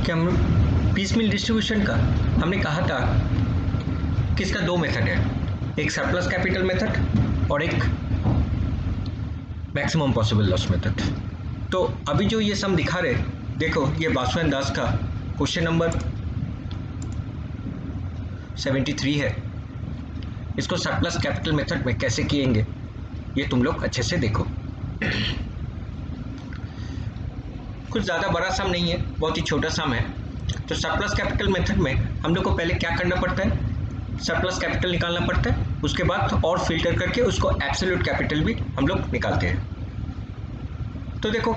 कि हम पीस मील डिस्ट्रीब्यूशन का हमने कहा था कि इसका दो मेथड है, एक सरप्लस कैपिटल मेथड और एक मैक्सिमम पॉसिबल लॉस मेथड। तो अभी जो ये सम दिखा रहे, देखो ये वासुदेव दास का क्वेश्चन नंबर 73 है। इसको सरप्लस कैपिटल मेथड में कैसे किएंगे ये तुम लोग अच्छे से देखो। कुछ ज़्यादा बड़ा सम नहीं है, बहुत ही छोटा सम है। तो सरप्लस कैपिटल मेथड में हम लोग को पहले क्या करना पड़ता है, सरप्लस कैपिटल निकालना पड़ता है, उसके बाद और फिल्टर करके उसको एब्सोल्यूट कैपिटल भी हम लोग निकालते हैं। तो देखो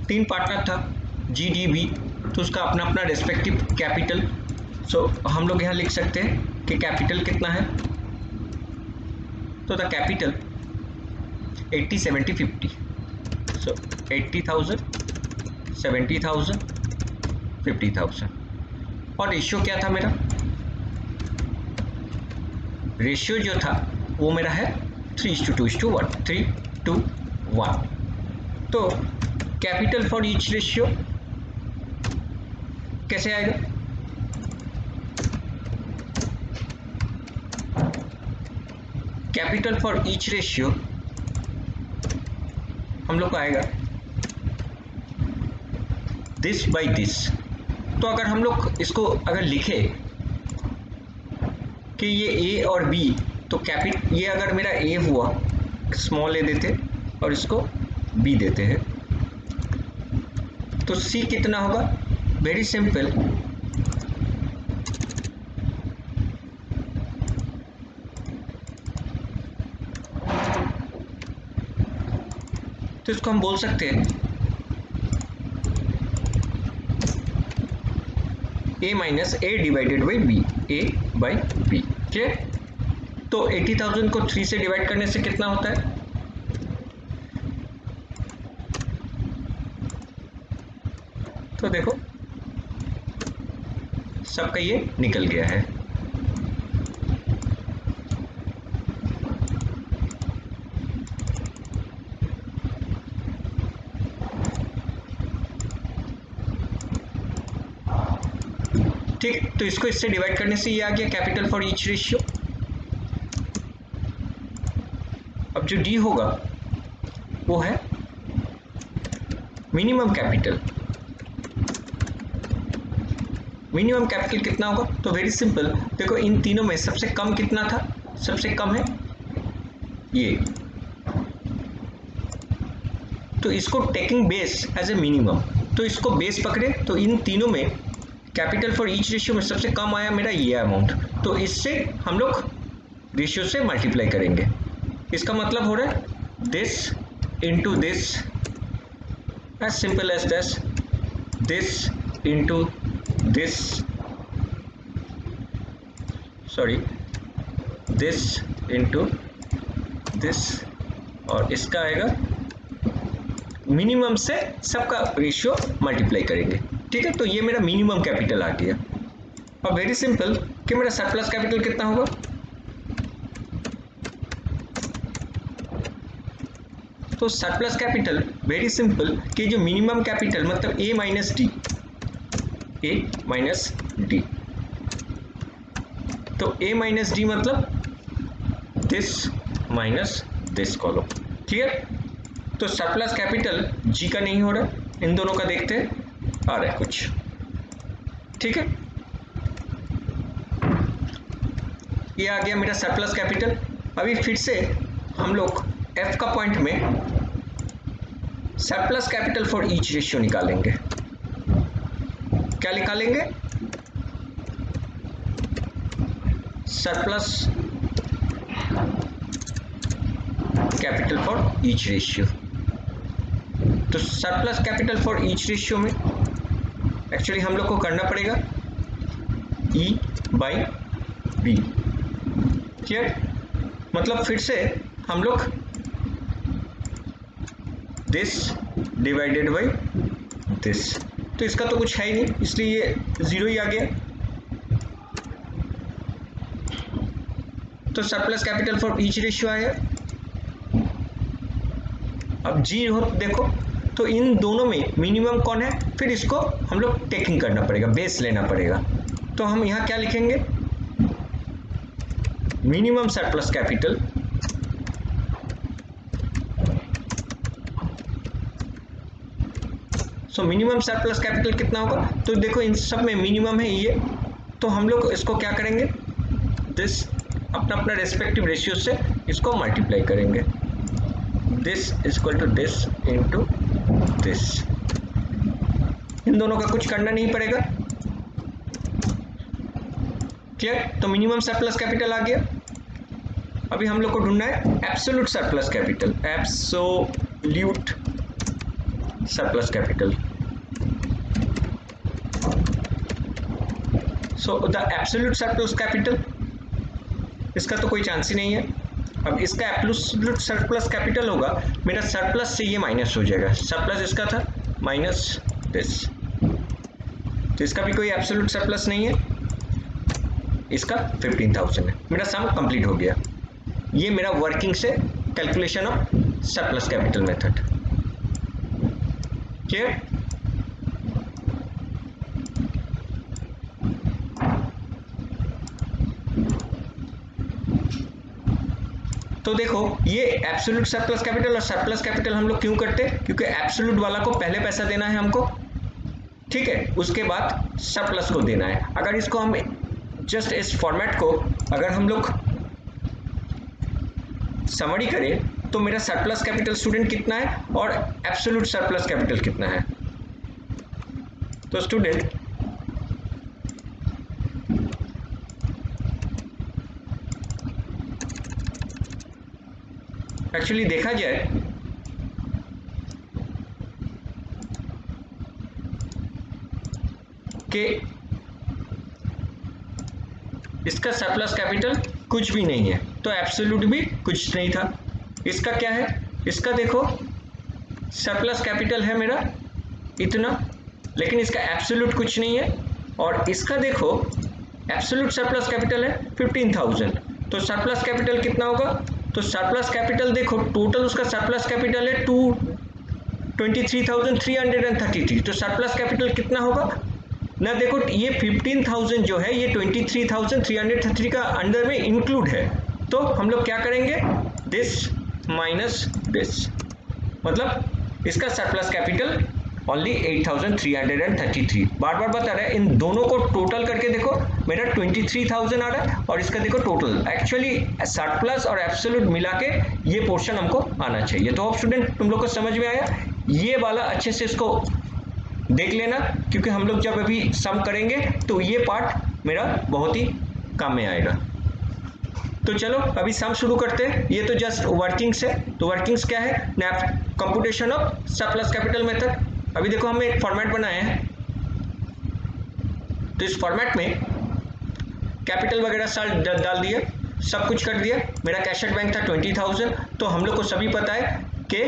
तीन पार्टनर था जी डी बी, तो उसका अपना अपना रेस्पेक्टिव कैपिटल। सो हम लोग यहाँ लिख सकते हैं कि कैपिटल कितना है। तो द कैपिटल 80 70 50, सो 80,000 70,000 50,000। और रेशियो क्या था मेरा, रेशियो जो था वो मेरा है 3:2:1, 3:1। तो कैपिटल फॉर ईच रेशियो कैसे आएगा, कैपिटल फॉर ईच रेशियो हम लोग को आएगा दिस बाय दिस। तो अगर हम लोग इसको अगर लिखे कि ये ए और बी, तो ये अगर मेरा ए हुआ, स्मॉल ए देते और इसको बी देते हैं, तो सी कितना होगा, वेरी सिंपल, तो इसको हम बोल सकते हैं A minus A divided by B, A by B. Clear. तो 80,000 को 3 से डिवाइड करने से कितना होता है, तो देखो सबका ये निकल गया है। ठीक, तो इसको इससे डिवाइड करने से ये आ गया कैपिटल फॉर ईच रेशियो। अब जो डी होगा वो है मिनिमम कैपिटल। मिनिमम कैपिटल कितना होगा, तो वेरी सिंपल, देखो इन तीनों में सबसे कम कितना था, सबसे कम है ये, तो इसको taking base as a minimum, तो इसको बेस पकड़े, तो इन तीनों में कैपिटल फॉर ईच रेशियो में सबसे कम आया मेरा ये अमाउंट, तो इससे हम लोग रेशियो से मल्टीप्लाई करेंगे। इसका मतलब हो रहा है this into this, as simple as this into this, sorry this into this, और इसका आएगा मिनिमम से सबका रेशियो मल्टीप्लाई करेंगे। ठीक है, तो ये मेरा मिनिमम कैपिटल आ गया। और वेरी सिंपल कि मेरा सरप्लस कैपिटल कितना होगा, तो सरप्लस कैपिटल वेरी सिंपल कि जो मिनिमम कैपिटल मतलब ए माइनस डी, ए माइनस डी, तो ए माइनस डी मतलब this minus this column. Clear. तो सरप्लस कैपिटल जी का नहीं हो रहा, इन दोनों का देखते हैं आ रहा है कुछ। ठीक है, ये आ गया मेरा सरप्लस कैपिटल। अभी फिर से हम लोग एफ का पॉइंट में surplus capital for each ratio निकालेंगे। क्या निकालेंगे, surplus capital for each ratio. तो surplus capital for each ratio में एक्चुअली हम लोग को करना पड़ेगा ई बाई बी। क्लियर। मतलब फिर से हम लोग दिस डिवाइडेड बाई दिस, तो इसका तो कुछ है ही नहीं, इसलिए ये जीरो ही आ गया। तो surplus capital for each ratio आया। अब जी हो देखो तो इन दोनों में मिनिमम कौन है, फिर इसको हम लोग टेकिंग करना पड़ेगा, बेस लेना पड़ेगा। तो हम यहाँ क्या लिखेंगे, minimum surplus capital so minimum surplus capital कितना होगा, तो देखो इन सब में मिनिमम है ये, तो हम लोग इसको क्या करेंगे, दिस अपना अपना रेस्पेक्टिव रेशियो से इसको मल्टीप्लाई करेंगे, this is equal to this into this. इन दोनों का कुछ करना नहीं पड़ेगा, क्लियर। तो मिनिमम सरप्लस कैपिटल आ गया। अभी हम लोग को ढूंढना है absolute surplus capital, absolute surplus capital. So the absolute surplus capital, इसका तो कोई चांस ही नहीं है। अब इसका एब्सोल्यूट सरप्लस कैपिटल होगा, मेरा सरप्लस से ये माइनस हो जाएगा, सरप्लस इसका था माइनस दिस, तो इसका भी कोई एब्सोल्यूट सरप्लस नहीं है, इसका 15,000 है। मेरा सम कंप्लीट हो गया। ये मेरा वर्किंग से calculation of surplus capital method, clear. तो देखो ये एब्सोल्यूट सरप्लस कैपिटल और सरप्लस कैपिटल हम लोग क्यों करते हैं, क्योंकि एब्सोल्यूट वाला को पहले पैसा देना है हमको, ठीक है, उसके बाद सरप्लस को देना है। अगर इसको हम जस्ट इस फॉर्मेट को अगर हम लोग समरी करें तो मेरा सरप्लस कैपिटल स्टूडेंट कितना है और एब्सोल्यूट सरप्लस कैपिटल कितना है। तो स्टूडेंट एक्चुअली देखा जाए कि इसका सरप्लस कैपिटल कुछ भी नहीं है, तो एब्सोल्यूट भी कुछ नहीं था। इसका क्या है, इसका देखो सरप्लस कैपिटल है मेरा इतना, लेकिन इसका एब्सोल्यूट कुछ नहीं है, और इसका देखो एब्सोल्यूट सरप्लस कैपिटल है 15,000, तो सरप्लस कैपिटल कितना होगा, तो सरप्लस कैपिटल देखो टोटल उसका सरप्लस कैपिटल है 23,333, तो सरप्लस कैपिटल कितना होगा ना, देखो ये 15,000 जो है ये 23,333 का अंडर में इंक्लूड है। तो हम लोग क्या करेंगे, दिस माइनस दिस, मतलब इसका सरप्लस कैपिटल ओनली 8,333। बार बार बता रहा है, इन दोनों को टोटल करके देखो मेरा 23,000 आ रहा है, और इसका देखो टोटल, एक्चुअली सरप्लस और एब्सोल्यूट मिला के ये पोर्शन हमको आना चाहिए। तो अब स्टूडेंट तुम लोग को समझ में आया, ये वाला अच्छे से इसको देख लेना, क्योंकि हम लोग जब अभी सम करेंगे तो ये पार्ट मेरा बहुत ही काम में आएगा। तो चलो अभी सम शुरू करते हैं। ये तो जस्ट वर्किंग्स है, तो वर्किंग्स क्या है, computation of surplus capital method. अभी देखो हमने एक फॉर्मेट बनाया है, तो इस फॉर्मेट में कैपिटल वगैरह साल डाल दिया, सब कुछ कर दिया। मेरा कैश एट बैंक था 20,000, तो हम लोग को सभी पता है कि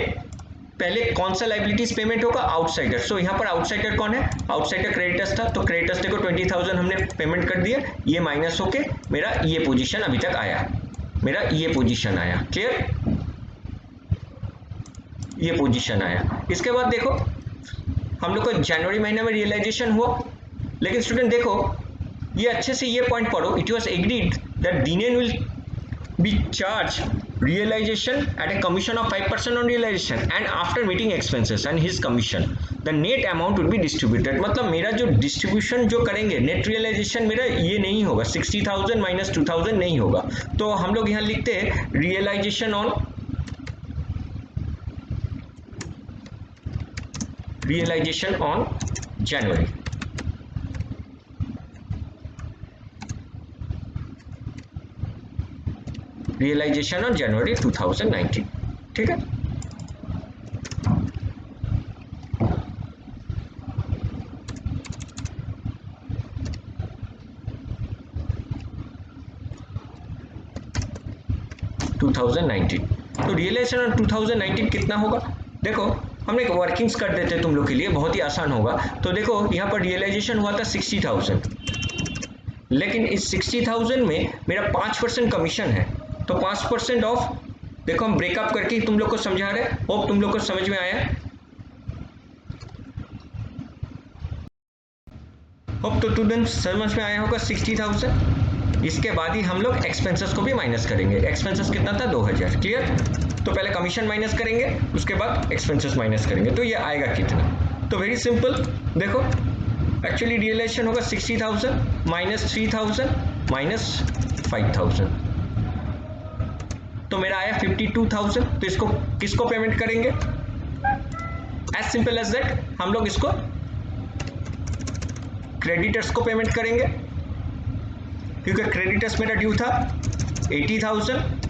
पहले कौन सा लाइबिलिटीज पेमेंट होगा, आउटसाइडर। सो यहाँ पर आउटसाइडर कौन है, आउटसाइडर क्रेडिटर्स था, तो क्रेडिटर्स देखो 20,000 हमने पेमेंट कर दिया, ये माइनस होके मेरा ये पोजीशन अभी तक आया, मेरा ये पोजीशन आया, क्लियर, ये पोजीशन आया। इसके बाद देखो हम लोग को जनवरी महीने में रियलाइजेशन हुआ, लेकिन स्टूडेंट देखो ये अच्छे से ये पॉइंट पढ़ो, it was agreed that DNN will be charge realization at a commission of 5% on realization and after meeting expenses and his commission the net amount would be distributed। मतलब मेरा जो डिस्ट्रीब्यूशन जो करेंगे नेट रियलाइजेशन मेरा ये नहीं होगा, 60,000 minus 2,000 नहीं होगा। तो हम लोग यहाँ लिखते हैं realisation on January, realisation on January 2019, ठीक है। तो रियलाइजेशन ऑन 2019 कितना होगा, देखो हमने वर्किंग्स कर देते तुम लोग के लिए, बहुत ही आसान होगा। तो देखो यहाँ पर रियलाइजेशन हुआ था 60,000, लेकिन इस 60,000 में मेरा 5% कमीशन है, तो 5% ऑफ, देखो हम ब्रेकअप करके तुम लोग को समझा रहे, होप तुम लोग को समझ में आया। होप तो स्टूडेंट समझ में आया होगा 60,000। इसके बाद ही हम लोग एक्सपेंसेस को भी माइनस करेंगे। एक्सपेंसेस कितना था 2,000। क्लियर? तो पहले कमीशन माइनस करेंगे, उसके बाद एक्सपेंसेस माइनस करेंगे, तो ये आएगा कितना? तो वेरी सिंपल, देखो एक्चुअली रियलाइजेशन होगा 60,000 माइनस 3,000 माइनस 5,000, तो मेरा आया 52,000। तो इसको किसको पेमेंट करेंगे? एज सिंपल एज दैट, हम लोग इसको क्रेडिटर्स को पेमेंट करेंगे, क्योंकि क्रेडिटर्स मेरा ड्यू था 80,000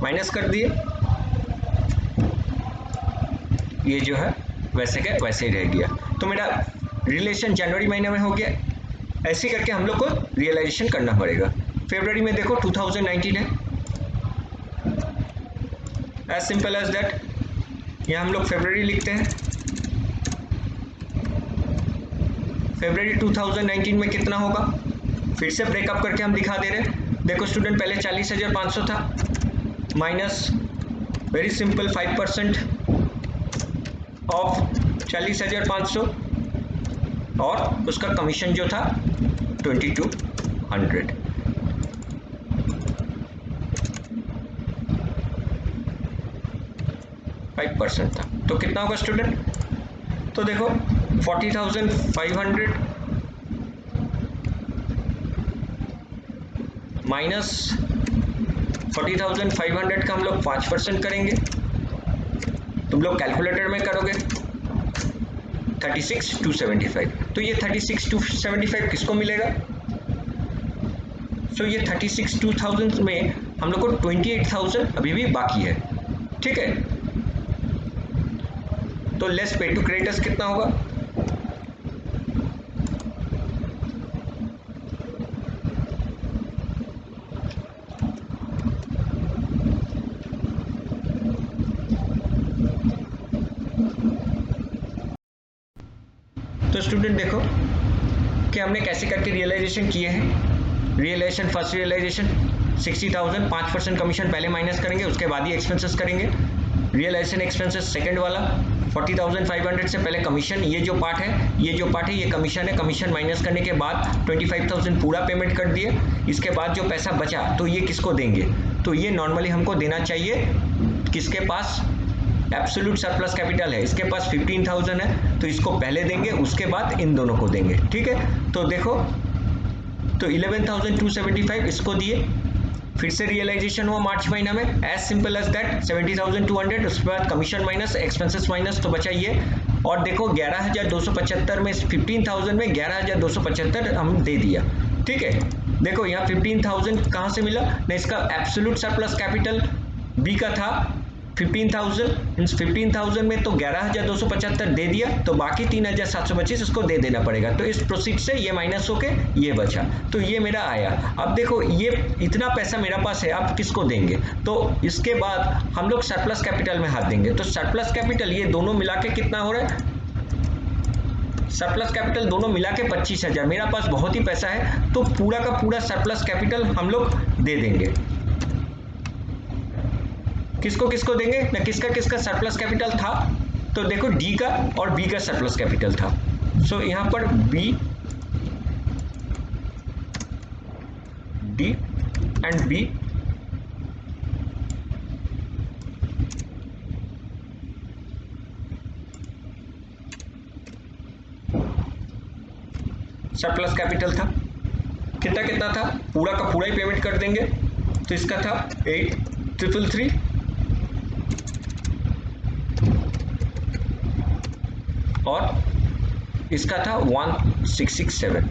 माइनस कर दिए, ये जो है वैसे का वैसे ही रह गया। तो मेरा रिलेशन जनवरी महीने में हो गया। ऐसे करके हम लोग को रियलाइजेशन करना पड़ेगा। फरवरी में देखो 2019 है, एज सिंपल एज दैट, यहाँ हम लोग फरवरी लिखते हैं। फरवरी 2019 में कितना होगा, फिर से ब्रेकअप करके हम दिखा दे रहे हैं। देखो स्टूडेंट, पहले 40,500 था, माइनस वेरी सिंपल 5% ऑफ 40,500 और उसका कमीशन जो था 2,200। % था, तो कितना होगा स्टूडेंट? तो देखो 40,500 माइनस 40,500 का हम लोग 5% करेंगे। तुम लोग कैलकुलेटर में करोगे 36,275। तो ये 36,275 किसको मिलेगा? सो ये 36,200 में हम लोग को 28,000 अभी भी बाकी है। ठीक है, तो लेस पे टू क्रेडिटर्स कितना होगा? तो स्टूडेंट देखो कि हमने कैसे करके रियलाइजेशन किए हैं। रियलाइजेशन, फर्स्ट रियलाइजेशन 60,000, 5% कमीशन पहले माइनस करेंगे, उसके बाद ही एक्सपेंसेस करेंगे। रियलाइजेशन एक्सपेंसेस सेकंड वाला 40,500 से पहले कमीशन, ये जो पार्ट है ये कमीशन है। कमीशन माइनस करने के बाद 25,000 पूरा पेमेंट कर दिए। इसके बाद जो पैसा बचा तो ये किसको देंगे? तो ये नॉर्मली हमको देना चाहिए किसके पास एब्सोल्यूट सरप्लस कैपिटल है, इसके पास 15,000 है, तो इसको पहले देंगे, उसके बाद इन दोनों को देंगे। ठीक है, तो देखो, तो 11,275 इसको दिए, फिर से रियलाइजेशन हुआ मार्च महीना में, एज सिंपल एज दैट 70,200, उसके बाद कमीशन माइनस एक्सपेंसेस माइनस, तो बचा ये। और देखो 11,275 में 15,000 में 11,275 हम दे दिया। ठीक है, देखो यहाँ 15,000 कहाँ से मिला ना, इसका एब्सोल्यूट सरप्लस कैपिटल बी का था 15,000, इन 15,000 में तो 11,275 दे दिया, तो बाकी 3,725 इसको दे देना पड़ेगा। तो इस प्रोसीड से ये माइनस होके ये बचा, तो ये मेरा आया। अब देखो ये इतना पैसा मेरा पास है, आप किसको देंगे? तो इसके बाद हम लोग सरप्लस कैपिटल में हाथ देंगे। तो सरप्लस कैपिटल ये दोनों मिला के कितना हो रहा है? सरप्लस कैपिटल दोनों मिला के 25,000, मेरा पास बहुत ही पैसा है, तो पूरा का पूरा सरप्लस कैपिटल हम लोग दे देंगे। किसको किसको देंगे ना, किसका किसका सरप्लस कैपिटल था? तो देखो डी का और बी का सरप्लस कैपिटल था। सो यहां पर B, D and B, surplus capital था। कितना कितना था? पूरा का पूरा ही पेमेंट कर देंगे। तो इसका था 8,333 और इसका था 1,667।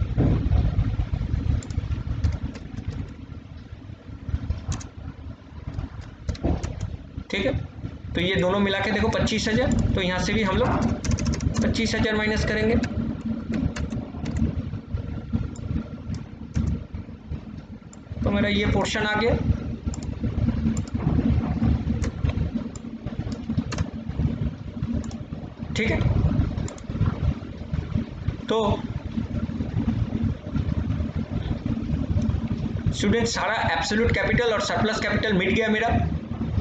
ठीक है, तो ये दोनों मिला के देखो 25,000, तो यहां से भी हम लोग 25,000 माइनस करेंगे। तो मेरा ये पोर्शन आ गया। ठीक है, तो स्टूडेंट सारा एब्सोल्यूट कैपिटल और सरप्लस कैपिटल मिट गया, मेरा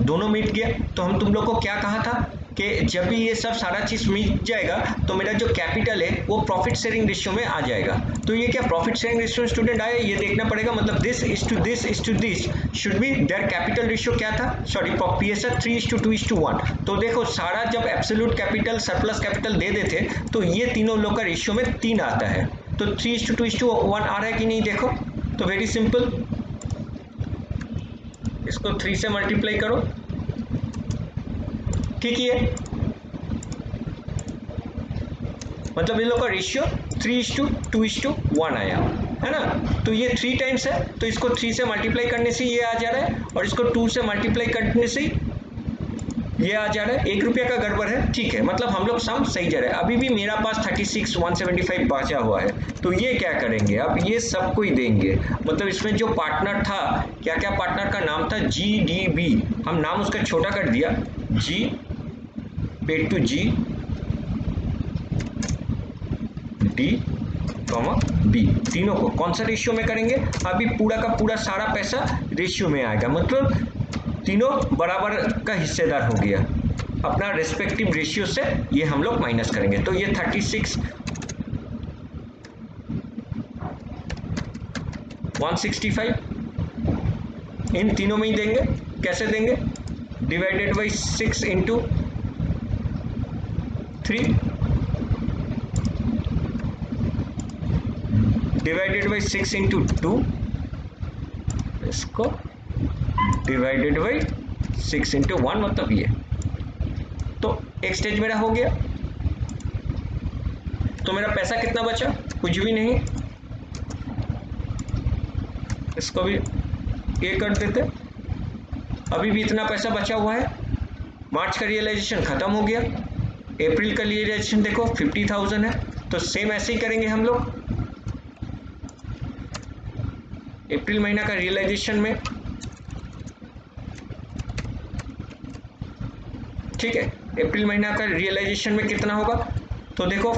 दोनों मिट गया। तो हम तुम लोग को क्या कहा था कि जब भी ये सब सारा चीज मिट जाएगा तो मेरा जो कैपिटल है वो प्रॉफिट शेयरिंग रेशियो में आ जाएगा। तो ये क्या प्रॉफिट शेयरिंग रेशियो स्टूडेंट आया, ये देखना पड़ेगा। मतलब this is to this is to this should be there capital ratio क्या था, सॉरी पीएसआर 3:2:1। तो देखो सारा जब एब्सोल्यूट कैपिटल सरप्लस कैपिटल दे देते तो ये तीनों लोग का रेशियो में 3 आता है। तो 3:2:1 आ रहा है कि नहीं, देखो। तो वेरी सिंपल, इसको 3 से मल्टीप्लाई करो, ठीक है। मतलब इन लोग का रेशियो 3:2:1 आया है ना। तो ये 3 टाइम्स है, तो इसको 3 से मल्टीप्लाई करने से ये आ जा रहा है और इसको 2 से मल्टीप्लाई करने से ये आ जा रहा है। 1 रुपया का गड़बड़ है, ठीक है। मतलब हम लोग सम सही जा रहे हैं। अभी भी मेरा पास 36,175 बचा हुआ है। तो ये क्या करेंगे, अब ये सबको ही देंगे। मतलब इसमें जो पार्टनर था, क्या क्या पार्टनर का नाम था, GDB, हम नाम उसका छोटा कर दिया, G paid to G D, B, तीनों को कौन सा रेशियो में करेंगे, अभी पूरा का पूरा सारा पैसा रेशियो में आएगा। मतलब तीनों बराबर का हिस्सेदार हो गया। अपना रेस्पेक्टिव रेशियो से ये हम लोग माइनस करेंगे। तो ये 36 165 इन तीनों में ही देंगे। कैसे देंगे, divided by 6 into 3 divided by 6 into 2, इसको डिवाइडेड बाई 6 इंटू 1, मतलब ये। तो एक स्टेज मेरा हो गया। तो मेरा पैसा कितना बचा, कुछ भी नहीं। इसको भी ये कर देते। अभी भी इतना पैसा बचा हुआ है। मार्च का रियलाइजेशन खत्म हो गया। अप्रैल का रियलाइजेशन देखो 50,000 है। तो सेम ऐसे ही करेंगे हम लोग। अप्रैल महीना का रियलाइजेशन में, ठीक है, अप्रैल महीना का रियलाइजेशन में कितना होगा, तो देखो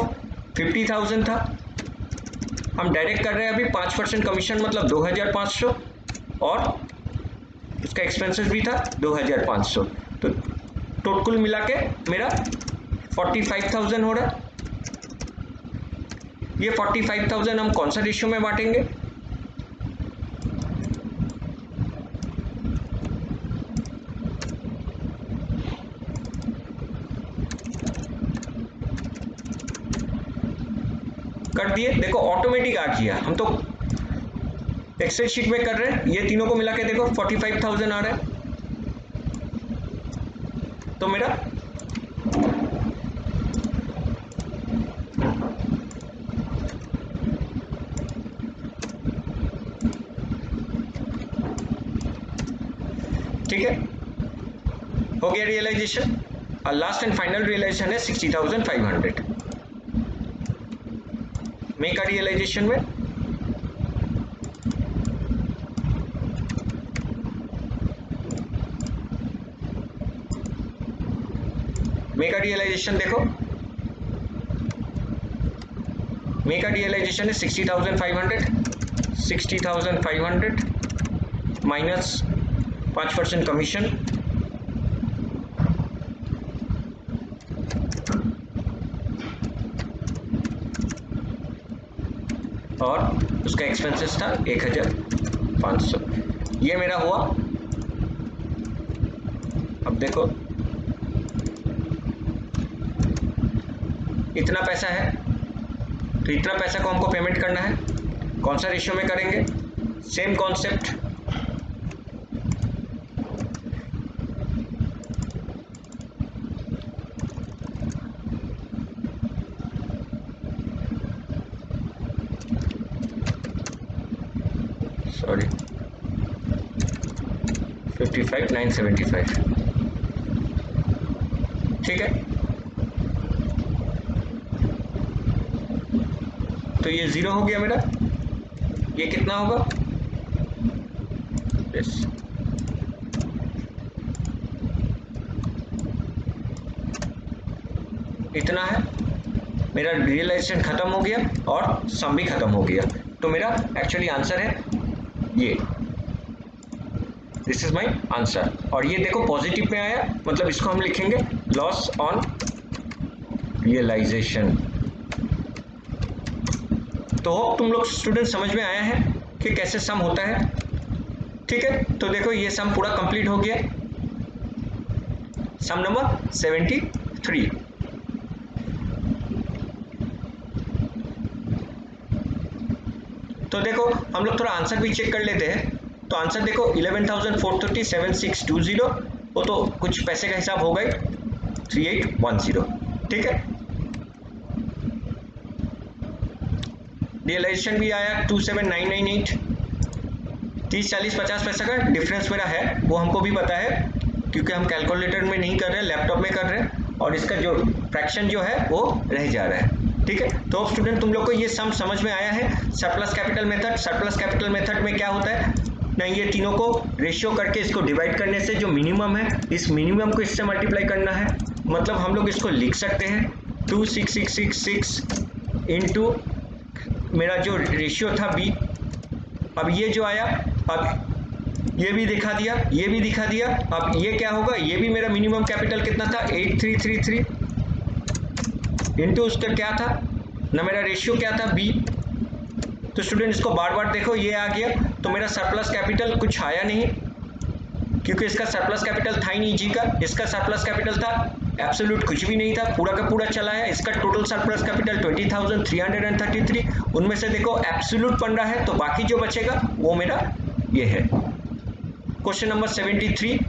50,000 था। हम डायरेक्ट कर रहे हैं अभी 5% कमीशन, मतलब 2,500, और उसका एक्सपेंसेस भी था 2,500। तो टोटल मिला के मेरा 45,000 हो रहा है। ये 45,000 हम कौन सा रेशियो में बांटेंगे, कर दिए। देखो ऑटोमेटिक आ गया। हम तो एक्सेल शीट में कर रहे हैं। ये तीनों को मिला के देखो 45,000 आ रहा है। तो मेरा ठीक है, हो गया रियलाइजेशन। और लास्ट एंड फाइनल रियलाइजेशन है 60,500 मई का रियलाइजेशन में। मई का रियलाइजेशन देखो, मई का रियलाइजेशन है 60,500 माइनस 5% कमीशन, और उसका एक्सपेंसेस था 1,500। ये मेरा हुआ। अब देखो इतना पैसा है, तो इतना पैसा को हमको पेमेंट करना है। कौन सा रेशियो में करेंगे, सेम कॉन्सेप्ट, सॉरी 55,975, ठीक है। तो ये 0 हो गया मेरा। ये कितना होगा, यस, इतना है। मेरा रियलाइजेशन खत्म हो गया और सम भी खत्म हो गया। तो मेरा एक्चुअली आंसर है ये। This is my answer. और ये देखो पॉजिटिव में आया, मतलब इसको हम लिखेंगे लॉस ऑन रियलाइजेशन। तो होप तुम लोग स्टूडेंट समझ में आया है कि कैसे सम होता है। ठीक है, तो देखो ये सम पूरा कंप्लीट हो गया, सम नंबर 73। तो देखो हम लोग थोड़ा आंसर भी चेक कर लेते हैं। तो आंसर देखो 11,430.7620, वो तो कुछ पैसे का हिसाब होगा ही, 3810। ठीक है, रियलाइजेशन भी आया 27,998। 30, 40, 50 पैसा का डिफरेंस मेरा है, वो हमको भी पता है क्योंकि हम कैलकुलेटर में नहीं कर रहे, लैपटॉप में कर रहे हैं, और इसका जो फ्रैक्शन जो है वो रह जा रहा है। ठीक है, तो स्टूडेंट तुम लोग को ये सम समझ में आया है। Surplus capital method, surplus capital method में क्या होता है ना, ये तीनों को रेशियो करके इसको डिवाइड करने से जो मिनिमम है, इस मिनिमम को इससे मल्टीप्लाई करना है। मतलब हम लोग इसको लिख सकते हैं 26666 इंटू मेरा जो रेशियो था बी, अब ये जो आया, अब ये भी दिखा दिया, ये भी दिखा दिया, अब ये क्या होगा, ये भी मेरा मिनिमम कैपिटल कितना था 8333 इंटू उसका क्या था ना, मेरा रेशियो क्या था बी। तो स्टूडेंट इसको बार बार देखो, ये आ गया, तो मेरा सरप्लस कैपिटल कुछ आया नहीं क्योंकि इसका सरप्लस कैपिटल था ही नहीं जी का, इसका सरप्लस कैपिटल था एब्सोल्यूट कुछ भी नहीं था, पूरा का पूरा चला है। इसका टोटल सरप्लस कैपिटल 20,333, उनमें से देखो एब्सोल्यूट बन रहा है, तो बाकी जो बचेगा वो मेरा ये है। क्वेश्चन नंबर 73,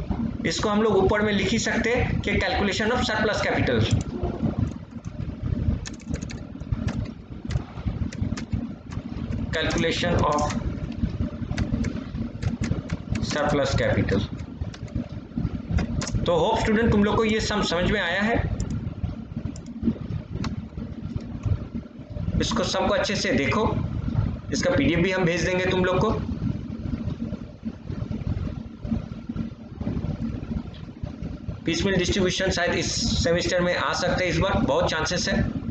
इसको हम लोग ऊपर में लिख ही सकते हैं कि calculation of surplus capital. Calculation of surplus capital. तो होप स्टूडेंट तुम लोग को ये सम समझ में आया है। इसको सम को अच्छे से देखो, इसका पीडीएफ भी हम भेज देंगे तुम लोग को। पीसमिल डिस्ट्रीब्यूशन शायद इस सेमेस्टर में आ सकते हैं, इस बार बहुत चांसेस है।